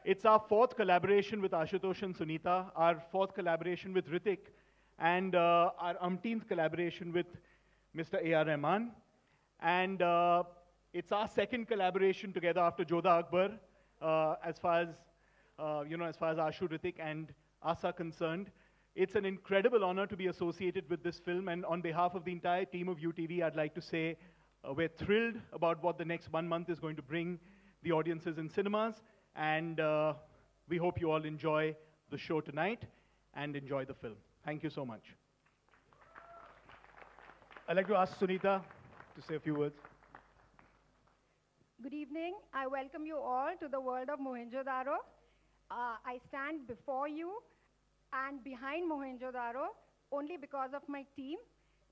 It's our fourth collaboration with Ashutosh and Sunita, our fourth collaboration with Hrithik, and our umpteenth collaboration with Mr. A.R. Rahman. And it's our second collaboration together after Jodha Akbar, as far as Ashu, Hrithik, and us are concerned. It's an incredible honor to be associated with this film, and on behalf of the entire team of UTV, I'd like to say we're thrilled about what the next 1 month is going to bring the audiences in cinemas, and we hope you all enjoy the show tonight and enjoy the film. Thank you so much. I'd like to ask Sunita to say a few words. Good evening. I welcome you all to the world of Mohenjo Daro. I stand before you and behind Mohenjo Daro only because of my team,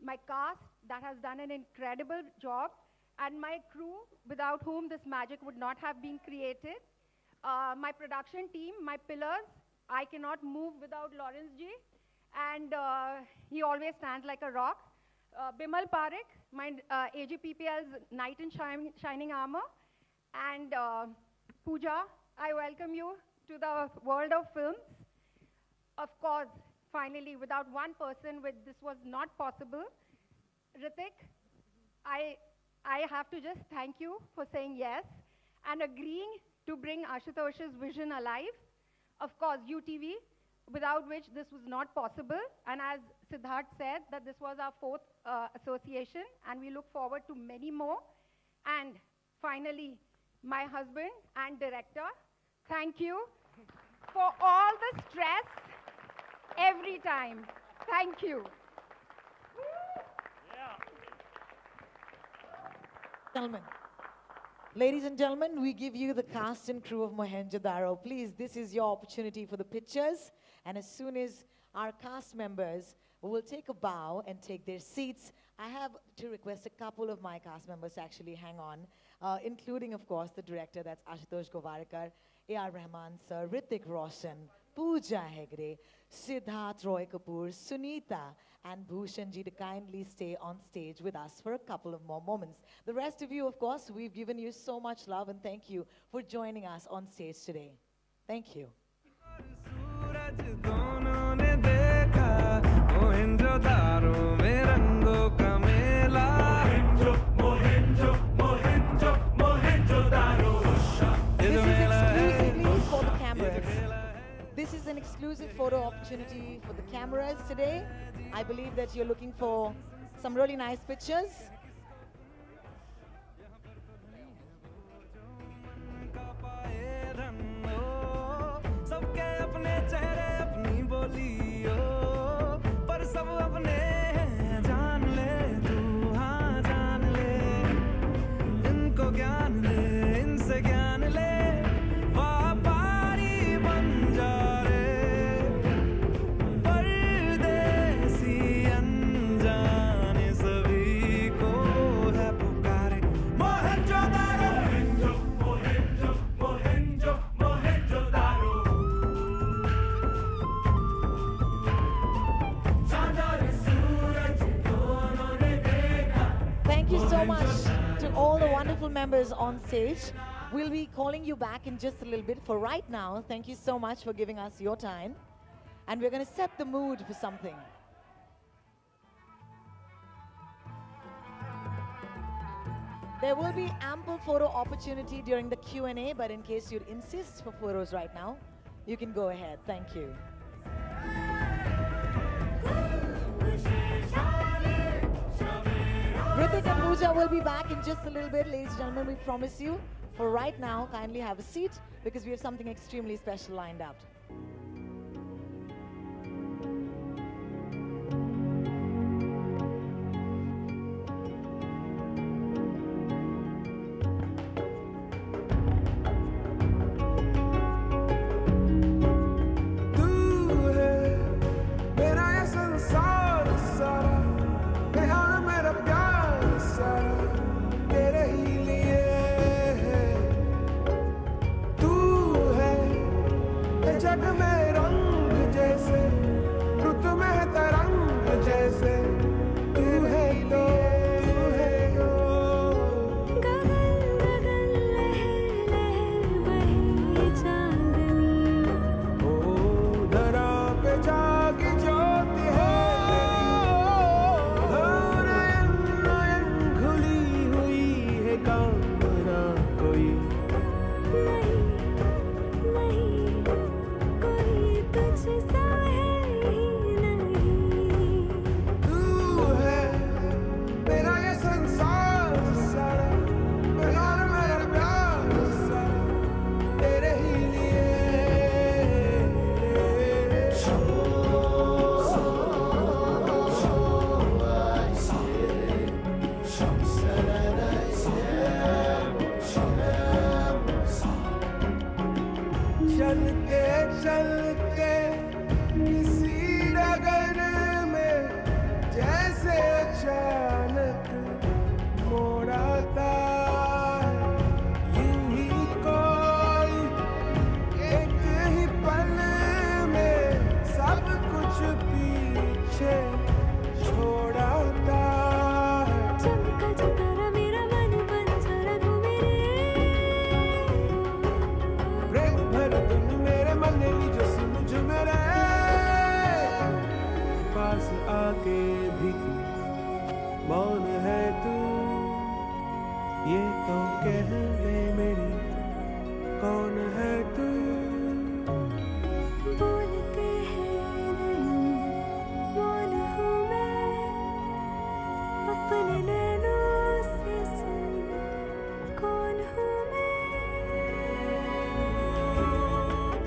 my cast that has done an incredible job, and my crew without whom this magic would not have been created. My production team, my pillars. I cannot move without Lawrence ji, and he always stands like a rock. Bimal Parekh, my AGPPL's knight in shining armor, and Pooja, I welcome you to the world of films. Of course, finally, without one person, this was not possible. Hrithik, I have to just thank you for saying yes and agreeing to bring Ashutosh's vision alive. Of course, UTV, without which this was not possible. And as Siddharth said, that this was our fourth association, and we look forward to many more. And finally, my husband and director, thank you for all the stress every time. Thank you. Gentlemen, ladies and gentlemen, we give you the cast and crew of Mohenjo Daro. Please, this is your opportunity for the pictures. And as soon as our cast members will take a bow and take their seats, I have to request a couple of my cast members to actually hang on, including, of course, the director, that's Ashutosh Govarkar, A.R. Rahman sir, Hrithik Roshan, Pooja Hegde, Siddharth Roy Kapoor, Sunita, and Bhushan ji to kindly stay on stage with us for a couple of more moments. The rest of you, of course, we've given you so much love, and thank you for joining us on stage today. Thank you. This is an exclusive photo opportunity for the cameras today. I believe that you're looking for some really nice pictures. Members on stage. We'll be calling you back in just a little bit. For right now, thank you so much for giving us your time. And we're going to set the mood for something. There will be ample photo opportunity during the Q&A, but in case you'd insist for photos right now, you can go ahead. Thank you. Hrithik and Pooja will be back in just a little bit, ladies and gentlemen, we promise you. For right now, kindly have a seat because we have something extremely special lined up. गगन गगन लहर लहर वही चांद चलते चलते किसी डगर में जैसे अचानक मोड़ आता है यूं ही कोई एक ही पल में सब कुछ पीछे छोड़ आता है चमका सितारा मेरा मन बंजारा घूमे प्रेम भर धुन मेरे मन ली जो मुझ मेरे पास आके भी तू मौन है तू ये तो कह दे मेरी कौन है तू बोलते हैं नैनों मौन हूँ मैं अपने नैनों से सुन कौन हूँ मैं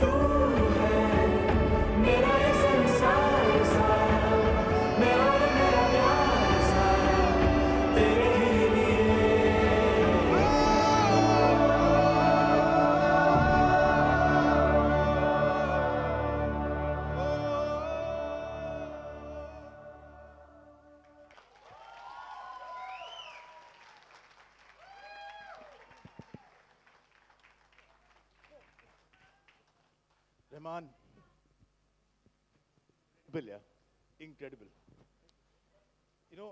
तू है मेरा ये संसार सारा मैं और मेरा प्यार सारा तेरे ही लिए Rahman, incredible, yeah, incredible. You know,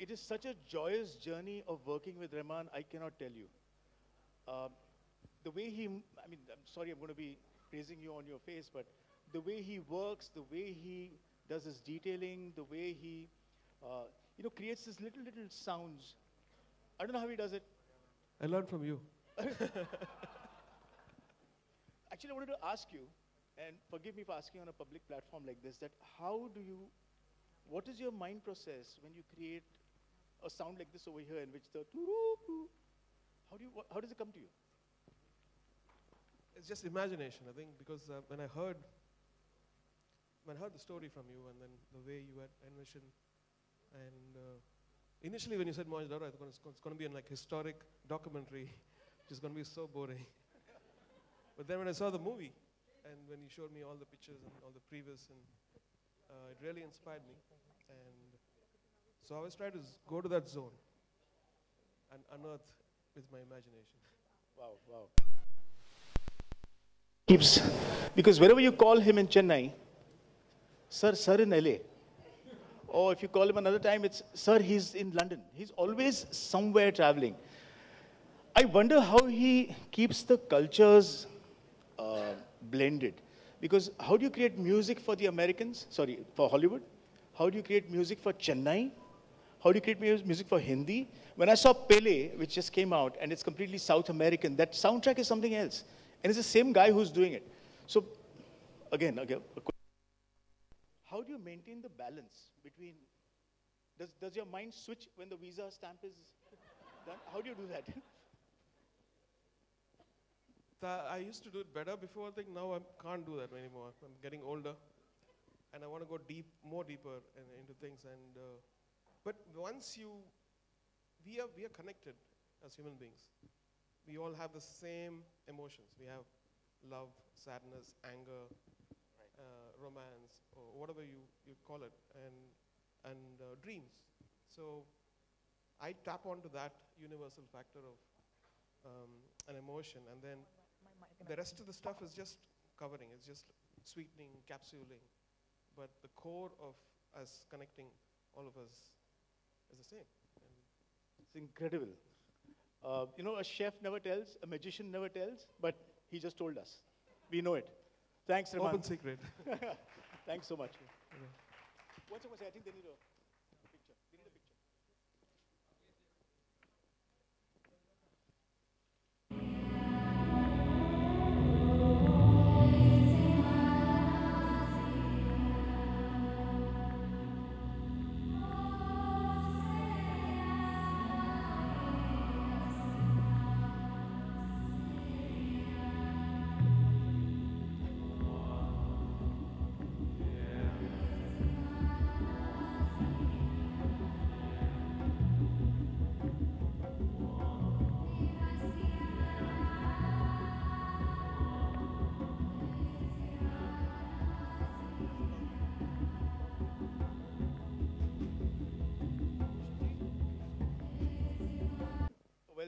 it is such a joyous journey of working with Rahman, I cannot tell you. The way he, I mean, I'm sorry I'm going to be praising you on your face, but the way he works, the way he does his detailing, the way he, creates these little sounds. I don't know how he does it. I learned from you. Actually, I wanted to ask you, and forgive me for asking on a public platform like this, that what is your mind process when you create a sound like this over here in which the how does it come to you? It's just imagination, I think, because when I heard the story from you and then the way you had envisioned, and initially when you said Mohenjo Daro, I thought it's going to be a historic documentary, which is going to be so boring. But then when I saw the movie, and when you showed me all the pictures and all the previous, and it really inspired me. And so I always try to go to that zone and unearth with my imagination. Wow. Because wherever you call him in Chennai, sir in LA. Or if you call him another time, it's, sir, he's in London. He's always somewhere traveling. I wonder how he keeps the cultures blended. Because how do you create music for the Americans? Sorry, for Hollywood? How do you create music for Chennai? How do you create music for Hindi? When I saw Pele, which just came out, and it's completely South American, that soundtrack is something else. And it's the same guy who's doing it. So, again, how do you maintain the balance between, does your mind switch when the visa stamp is done? How do you do that? I used to do it better before. I think now I can't do that anymore. I'm getting older, and I want to go more deeper into things. And but once we are connected as human beings. We all have the same emotions. We have love, sadness, anger, romance, or whatever you call it, and dreams. So I tap onto that universal factor of an emotion, and then the rest of the stuff is just covering. It's just sweetening, capsuling, but the core of us connecting all of us is the same. And it's incredible. A chef never tells, a magician never tells, but he just told us. We know it. Thanks, Rahman. open secret. Thanks so much. Okay. What's I think they need a picture. They need a picture.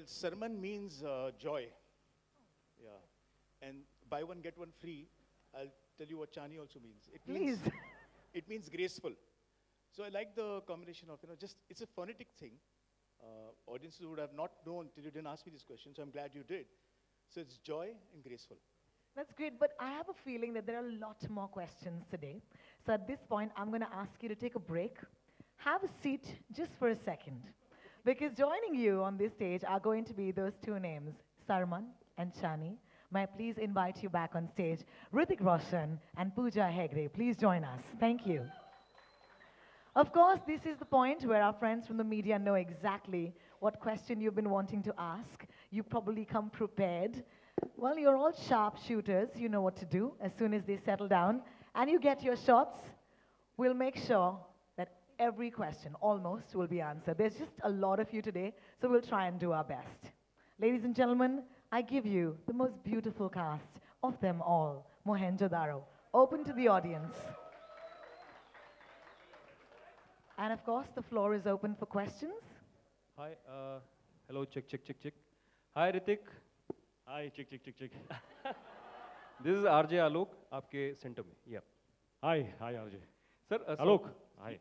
Well, Sarman means joy. Yeah. And buy one, get one free. I'll tell you what Chani also means. It means, Please. it means graceful. So I like the combination of, just, it's a phonetic thing. Audiences would have not known till you didn't ask me this question, so I'm glad you did. So it's joy and graceful. That's great, but I have a feeling that there are a lot more questions today. So at this point, I'm going to ask you to take a break. Have a seat just for a second. Because joining you on this stage are going to be those two names, Sarman and Chani. May I please invite you back on stage, Hrithik Roshan and Pooja Hegde. Please join us. Thank you. Of course, this is the point where our friends from the media know exactly what question you've been wanting to ask. You probably come prepared. Well, you're all sharp shooters. You know what to do. As soon as they settle down and you get your shots, we'll make sure that every question, almost, will be answered. There's just a lot of you today, so we'll try and do our best. Ladies and gentlemen, I give you the most beautiful cast of them all, Mohenjo Daro, open to the audience. And of course, the floor is open for questions. Hi, hello, check, check, check, check. Hi, Hrithik. Hi, check, check, check, check. This is RJ Alok, आपके center में. Yeah. Hi, hi, RJ. Sir, Alok. Hi.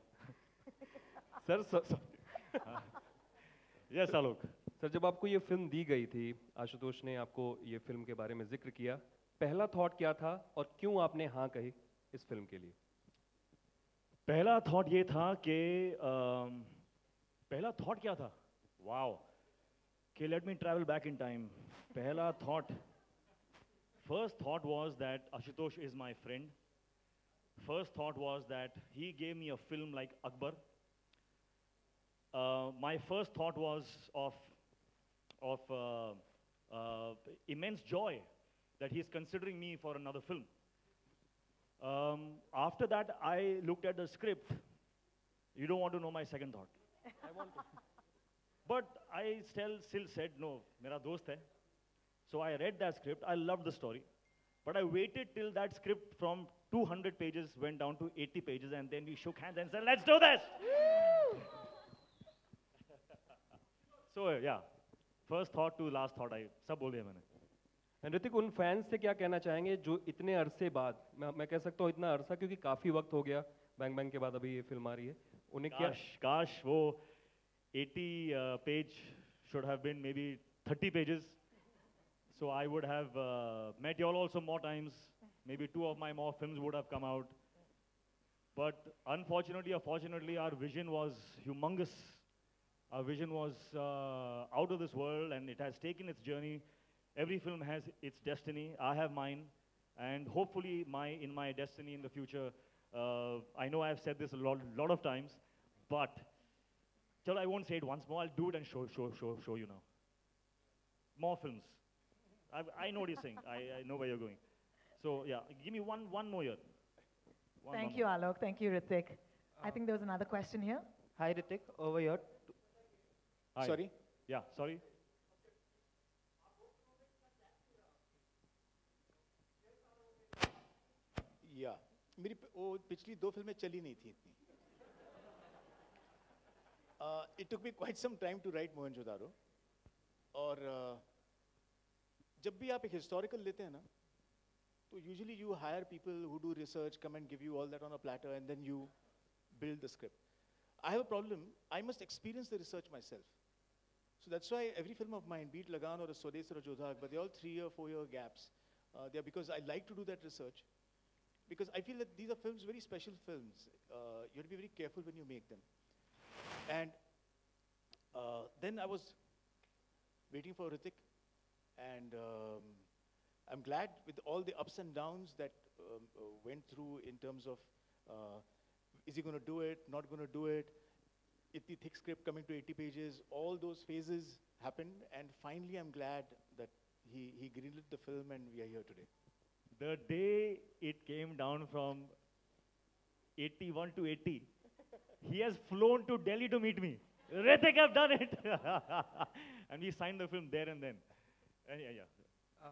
Sir, Yes, Alok. Sir जब आपको ये film दी गई थी, आशुतोष ने आपको ये फिल्म के बारे में जिक्र किया, पहला थॉट क्या था और क्यों आपने हाँ कही इस फिल्म के लिए? पहला थॉट ये था कि पहला थॉट क्या था? वाओ, कि let me travel back in time. पहला thought, first thought was that Ashutosh is my friend. First thought was that he gave me a film like Akbar. My first thought was of immense joy that he's considering me for another film. After that, I looked at the script. You don't want to know my second thought. I want to. But I still said, no, mera dost hai. So I read that script. I loved the story. But I waited till that script from 200 pages went down to 80 pages, and then we shook hands and said, let's do this! So, yeah, first thought to last thought, सब बोल दिया मैंने. ऋतिक, उन fans से क्या कहना चाहेंगे जो इतने अरसे बाद, मैं कह सकता हूँ इतना अरसा क्योंकि काफ़ी वक्त हो गया, बैंग बैंग के बाद अभी ये फिल्म आ रही है, उन्हें क्या? काश वो 80 page should have been maybe 30 pages. So I would have met you all also more times. Maybe 2 of my more films would have come out. But unfortunately or fortunately, our vision was humongous. Our vision was out of this world, and it has taken its journey. Every film has its destiny. I have mine. And hopefully in my destiny in the future, I know I've said this a lot of times, but chalo, I won't say it once more. I'll do it and show you now. More films. I know what you're saying. I know where you're going. So yeah, give me one more year. Thank you, Alok. Thank you, Hrithik. I think there was another question here. Hi, Hrithik. Over here. Hi. Sorry? Yeah, sorry. Yeah. मेरी वो पिछली 2 फिल्में चली नहीं थी इतनी. It took me quite some time to write Mohenjo Daro. और जब भी आप एक historical लेते हैं ना, तो usually you hire people who do research, come and give you all that on a platter, and then you build the script. I have a problem. I must experience the research myself. So that's why every film of mine, be it Lagan or a Swades or a Jodha Akbar, they're all 3 or 4 year gaps. They're because I like to do that research. Because I feel that these are films, very special films. You have to be very careful when you make them. And then I was waiting for Hrithik, and I'm glad with all the ups and downs that went through in terms of is he going to do it, not going to do it, itni thick script coming to 80 pages, all those phases happened, and finally I'm glad that he greenlit the film and we are here today. The day it came down from 81 to 80, he has flown to Delhi to meet me. Hrithik, I've done it! And we signed the film there and then. Yeah.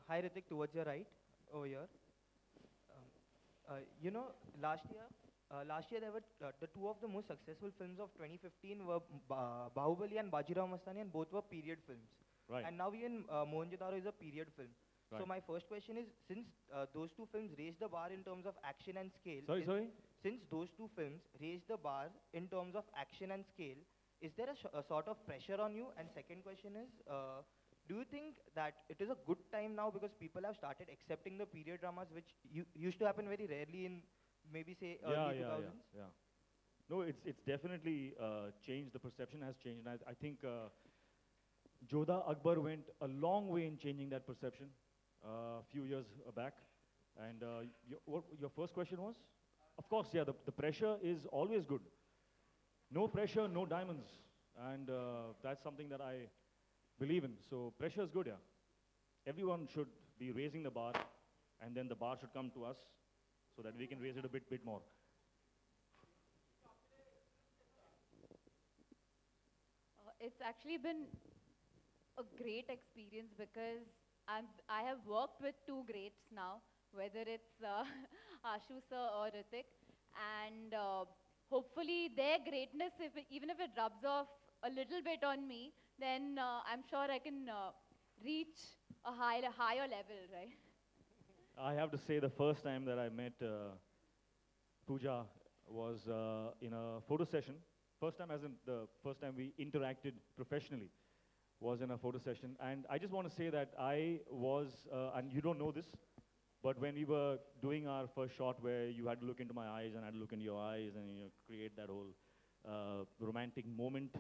Hi, Hrithik, towards your right, over here. You know, last year there were the 2 of the most successful films of 2015 were Bahubali and Bajirao Mastani, and both were period films. Right. And now even Mohenjo Daro is a period film. Right. So my first question is, since those two films raised the bar in terms of action and scale, Sorry? since those two films raised the bar in terms of action and scale, is there a sort of pressure on you? And second question is, do you think that it is a good time now because people have started accepting the period dramas, which used to happen very rarely in maybe say early 2000s? Yeah. No, it's definitely changed. The perception has changed. And I think Jodha Akbar went a long way in changing that perception a few years back. And what your first question was? Of course, yeah, the pressure is always good. No pressure, no diamonds. And that's something that I believe in. So pressure is good, yeah. Everyone should be raising the bar, and then the bar should come to us so that we can raise it a bit more. It's actually been a great experience because I have worked with two greats now, whether it's Ashu sir or Hrithik, and hopefully their greatness, even if it rubs off a little bit on me, then I'm sure I can reach a higher level, right? I have to say the first time that I met Pooja was in a photo session. First time as in the first time we interacted professionally was in a photo session. And I just want to say that I was, and you don't know this, but when we were doing our first shot where you had to look into my eyes and I had to look into your eyes and create that whole romantic moment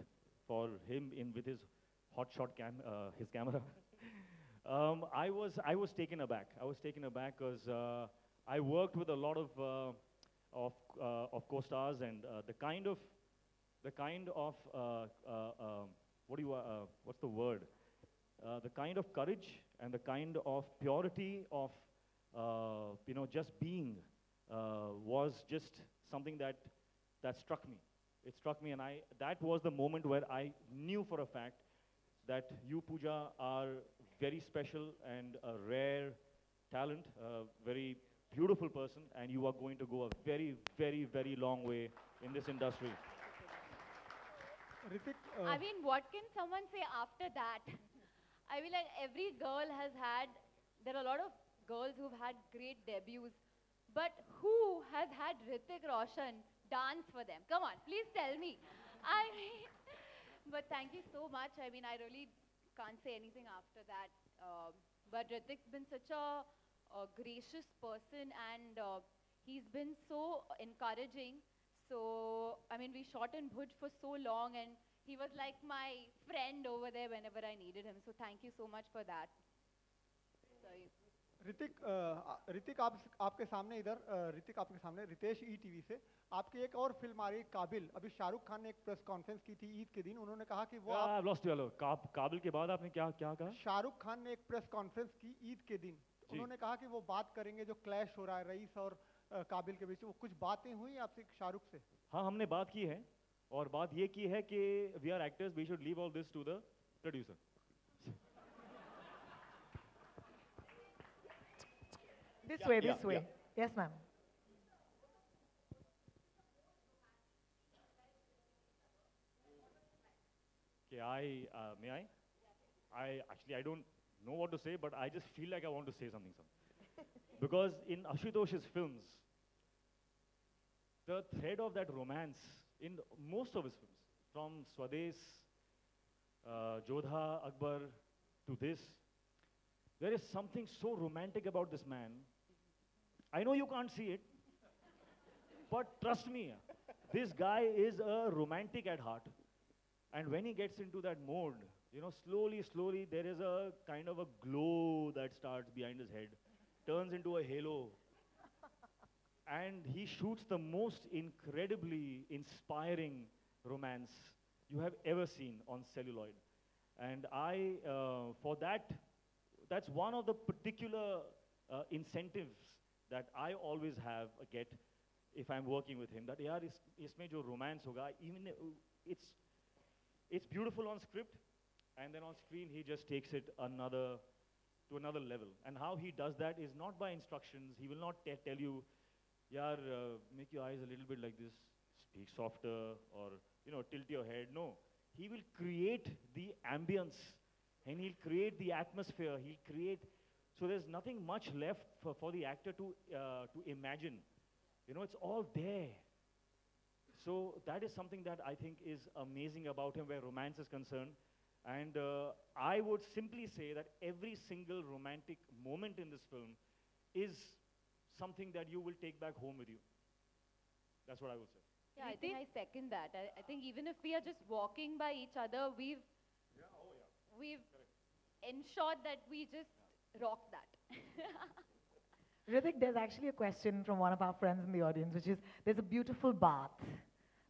for him with his hot shot his camera. I was taken aback. I was taken aback because I worked with a lot of co-stars, and the kind of what's the word? The kind of courage and the kind of purity of just being was just something that struck me. It struck me, and that was the moment where I knew for a fact that you, Pooja, are very special and a rare talent, a very beautiful person, and you are going to go a very, very, very long way in this industry. Hrithik, I mean, what can someone say after that? I mean, like every girl has had, there are a lot of girls who've had great debuts, but who has had Hrithik Roshan dance for them? Come on, please tell me. I mean, but thank you so much. I mean, I really can't say anything after that. But Hrithik's been such a gracious person, and he's been so encouraging. So, I mean, we shot in Bhuj for so long, and he was like my friend over there whenever I needed him. So thank you so much for that. Sorry. Hrithik आपके सामने इधर ऋतिक आपके सामने Ritesh ETV से आपकी एक और film आ रही काबिल अभी शाहरुख खान ने एक प्रेस कॉन्फ्रेंस की थी ईद के दिन उन्होंने कहा कि वो काबिल के बाद आपने क्या कहा? शाहरुख खान ने एक प्रेस कॉन्फ्रेंस की ईद के दिन उन्होंने कहा कि वो बात करेंगे जो क्लैश हो रहा है रईस और काबिल के बीच वो कुछ बातें हुई आपसे शाहरुख से? हाँ, हमने बात की है और बात ये की है कि we are actors, we should leave all this to the producer. This way. Yeah. Yes, ma'am. Okay, may I? I don't know what to say, but I just feel like I want to say something. Because in Ashutosh's films, the thread of that romance in most of his films, from Swades, Jodha Akbar to this, there is something so romantic about this man. I know you can't see it, but trust me, this guy is a romantic at heart. And when he gets into that mode, slowly there is a kind of a glow that starts behind his head, turns into a halo. And he shoots the most incredibly inspiring romance you have ever seen on celluloid. And for that, that's one of the particular incentives that I always get if I'm working with him. That yaar, isme jo romance hoga, even it's beautiful on script, and then on screen he just takes it to another level. And how he does that is not by instructions. He will not tell you, yaar, make your eyes a little bit like this, speak softer, or tilt your head. No, he will create the ambience and he'll create the atmosphere, he'll create, so there's nothing much left for the actor to imagine. You know, it's all there. So that is something that I think is amazing about him where romance is concerned. And I would simply say that every single romantic moment in this film is something that you will take back home with you. That's what I would say. Yeah, I think I second that. I think even if we are just walking by each other, we've ensured that we just rock that. Hrithik, there's actually a question from one of our friends in the audience, which is, there's a beautiful bath.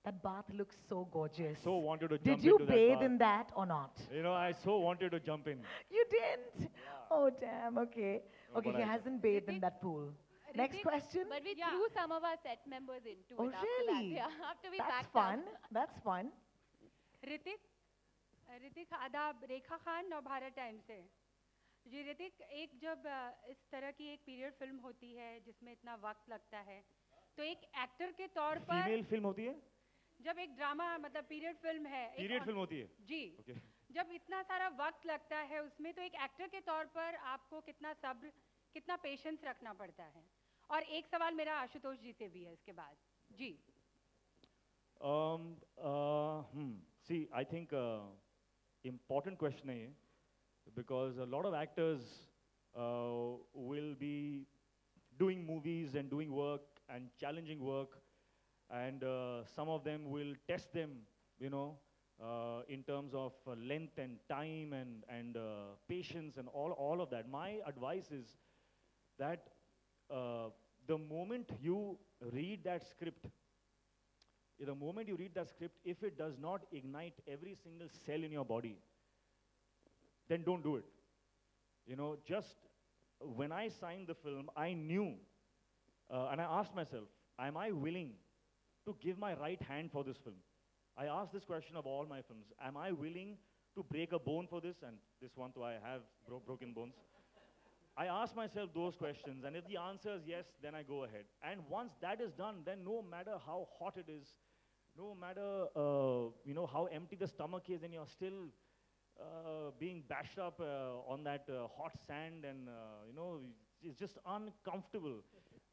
That bath looks so gorgeous. So wanted to jump Did you into that bathe bath. in that or not? You know, I so wanted to jump in. You didn't? Oh, damn, okay. No, Okay, but he I- hasn't bathed in that pool. Next Hrithik, question? But we threw some of our set members into Oh, it after really? that. Yeah, after we That's packed fun. up. That's fun. Hrithik आदाब रेखा खान और Bharat time से जी ऋतिक एक जब इस तरह की एक period film होती है जिसमें इतना वक्त लगता है तो एक एक्टर के तौर पर फीमेल फिल्म होती है? जब एक ड्रामा मतलब पीरियड फिल्म है पीरियड फिल्म होती है? जी Okay. जब इतना सारा वक्त लगता है उसमें तो एक एक्टर के तौर पर आपको कितना सब्र कितना पेशेंस रखना पड़ता है और एक सवाल मेरा आशुतोष जी से भी है इसके बाद जी See, I think important question है because a lot of actors will be doing movies and doing work and challenging work, and some of them will test them, you know, in terms of length and time and patience and all of that. My advice is that the moment you read that script, if it does not ignite every single cell in your body, then don't do it. You know, just when I signed the film, I knew, and I asked myself, am I willing to give my right hand for this film? I asked this question of all my films. Am I willing to break a bone for this? And this one too, I have broken bones. I ask myself those questions, and if the answer is yes, then I go ahead. And once that is done, then no matter how hot it is, no matter you know how empty the stomach is, and you're still being bashed up on that hot sand, and you know it's just uncomfortable.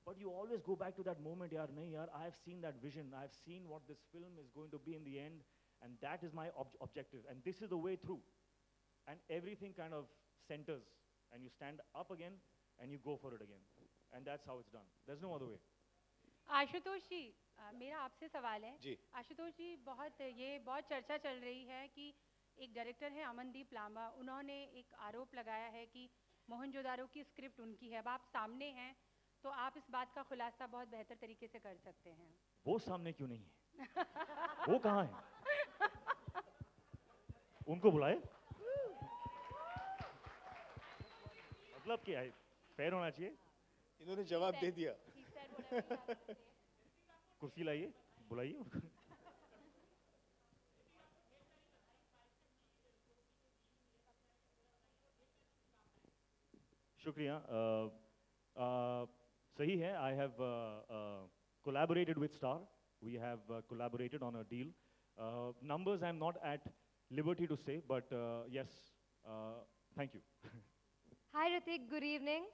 But you always go back to that moment, yaar, nahi yaar, I have seen that vision. I have seen what this film is going to be in the end, and that is my objective. And this is the way through. And everything kind of centers, and you stand up again, and you go for it again. And that's how it's done. There's no other way. Ashutosh जी मेरा आपसे सवाल है जी। आशुतोष जी बहुत चर्चा चल रही है कि एक डायरेक्टर है अमनदीप लांबा उन्होंने एक आरोप लगाया है कि मोहनजोदारो की स्क्रिप्ट उनकी है अब आप सामने हैं तो आप इस बात का खुलासा बहुत बेहतर तरीके से कर सकते हैं वो सामने क्यों नहीं है? वो कहाँ है? उनको बुलाए? मतलब क्या है? फेयर होना चाहिए? इन्होंने जवाब दे दिया कुर्सी लाइए, बुलाइए. शुक्रिया. सही है. I have collaborated with Star. We have collaborated on a deal. Numbers I'm not at liberty to say, but yes, thank you. Hi, Hrithik. Good evening.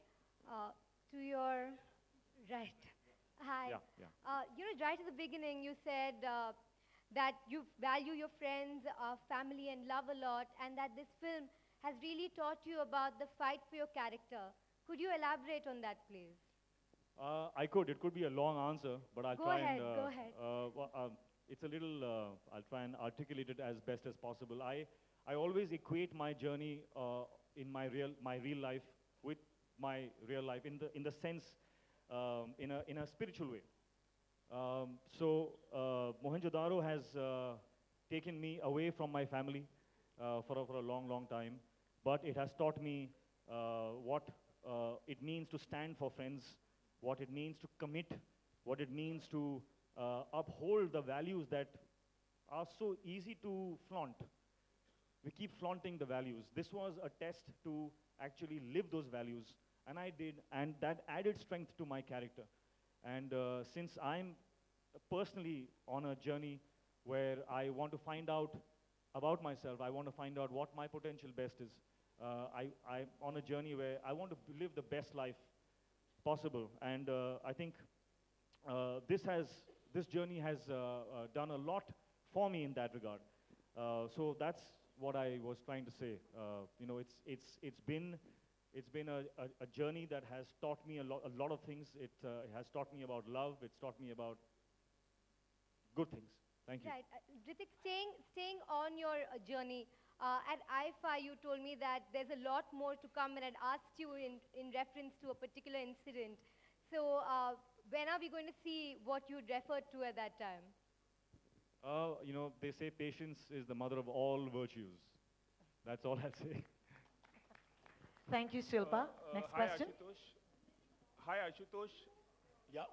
To your right. Hi. Yeah. You know, right at the beginning, you said that you value your friends, family, and love a lot, and that this film has really taught you about the fight for your character. Could you elaborate on that, please? I could. It could be a long answer, but I'll Go try ahead, and. go ahead. It's a little. I'll try and articulate it as best as possible. I always equate my journey in my real life with my real life in the sense in a spiritual way. So Mohenjo Daro has taken me away from my family for a long time, but it has taught me what it means to stand for friends, what it means to commit, what it means to uphold the values that are so easy to flaunt. We keep flaunting the values. This was a test to actually live those values, and I did, and that added strength to my character. And since I'm personally on a journey where I want to find out about myself, I want to find out what my potential best is, I'm on a journey where I want to live the best life possible. And I think this journey has done a lot for me in that regard. So that's what I was trying to say. You know, it's been a journey that has taught me a lot of things. It has taught me about love. It's taught me about good things. Thank you. Right. Hrithik, staying on your journey, at IFA you told me that there's a lot more to come, and I'd asked you in reference to a particular incident. So when are we going to see what you referred to at that time? You know, they say patience is the mother of all virtues. That's all I'll say. Thank you, Shilpa. Next question. Hi, Ashutosh. Yeah.